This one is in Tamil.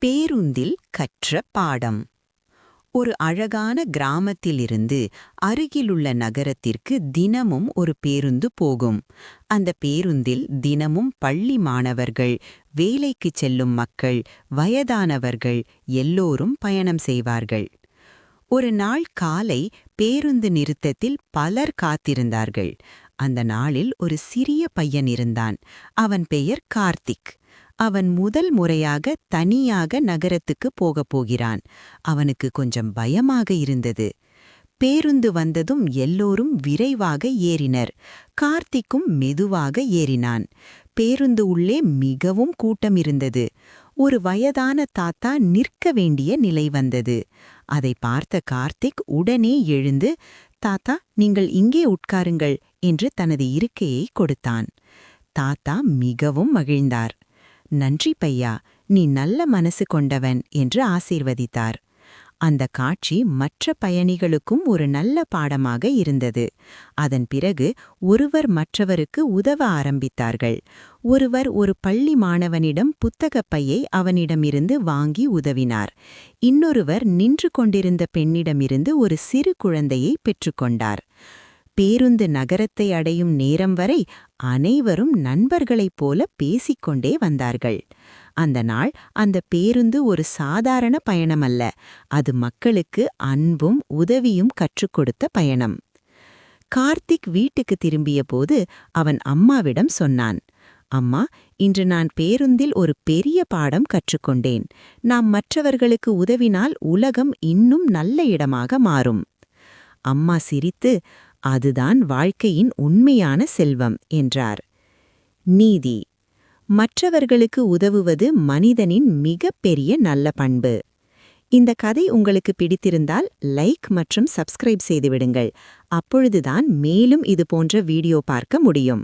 பேருந்தில் கற்ற பாடம். ஒரு அழகான கிராமத்திலிருந்து அருகிலுள்ள நகரத்திற்கு தினமும் ஒரு பேருந்து போகும். அந்த பேருந்தில் தினமும் பள்ளி மாணவர்கள், வேலைக்குச் செல்லும் மக்கள், வயதானவர்கள் எல்லோரும் பயணம் செய்வார்கள். ஒரு நாள் காலை பேருந்து நிறுத்தத்தில் பலர் காத்திருந்தார்கள். அந்த நாளில் ஒரு சிறிய பையன் இருந்தான். அவன் பெயர் கார்த்திக். அவன் முதல் முறையாக தனியாக நகரத்துக்கு போகப் போகிறான். அவனுக்கு கொஞ்சம் பயமாக இருந்தது. பேருந்து வந்ததும் எல்லோரும் விரைவாக ஏறினர். கார்த்திக்கும் மெதுவாக ஏறினான். பேருந்து உள்ளே மிகவும் கூட்டம் இருந்தது. ஒரு வயதான தாத்தா நிற்க வேண்டிய நிலை வந்தது. அதை பார்த்த கார்த்திக் உடனே எழுந்து, "தாத்தா, நீங்கள் இங்கே உட்காருங்கள்" என்று தனது இருக்கையை கொடுத்தான். தாத்தா மிகவும் மகிழ்ந்தார். "நன்றி பையா, நீ நல்ல மனசு கொண்டவன்" என்று ஆசீர்வதித்தார். அந்த காட்சி மற்ற பயணிகளுக்கும் ஒரு நல்ல பாடமாக இருந்தது. அதன் பிறகு ஒருவர் மற்றவருக்கு உதவ ஆரம்பித்தார்கள். ஒருவர் ஒரு பள்ளி மாணவனிடம் புத்தகப் பையை அவனிடமிருந்து வாங்கி உதவினார். இன்னொருவர் நின்று கொண்டிருந்த பெண்ணிடமிருந்து ஒரு சிறு குழந்தையை பெற்றுக்கொண்டார். பேருந்து நகரத்தை அடையும் நேரம் வரை அனைவரும் நண்பர்களைப் போல பேசிக்கொண்டே வந்தார்கள். அந்த நாள் அந்த பேருந்து ஒரு சாதாரண பயணமல்ல, அது மக்களுக்கு அன்பும் உதவியும் கற்றுக் கொடுத்த பயணம். கார்த்திக் வீட்டுக்கு திரும்பிய போது அவன் அம்மாவிடம் சொன்னான், "அம்மா, இன்று நான் பேருந்தில் ஒரு பெரிய பாடம் கற்றுக்கொண்டேன். நாம் மற்றவர்களுக்கு உதவினால் உலகம் இன்னும் நல்ல இடமாக மாறும்." அம்மா சிரித்து, "அதுதான் வாழ்க்கையின் உண்மையான செல்வம்" என்றார். நீதி: மற்றவர்களுக்கு உதவுவது மனிதனின் மிகப்பெரிய நல்ல பண்பு. இந்த கதை உங்களுக்கு பிடித்திருந்தால் லைக் மற்றும் சப்ஸ்கிரைப் செய்துவிடுங்கள். அப்பொழுதுதான் மேலும் இது போன்ற வீடியோ பார்க்க முடியும்.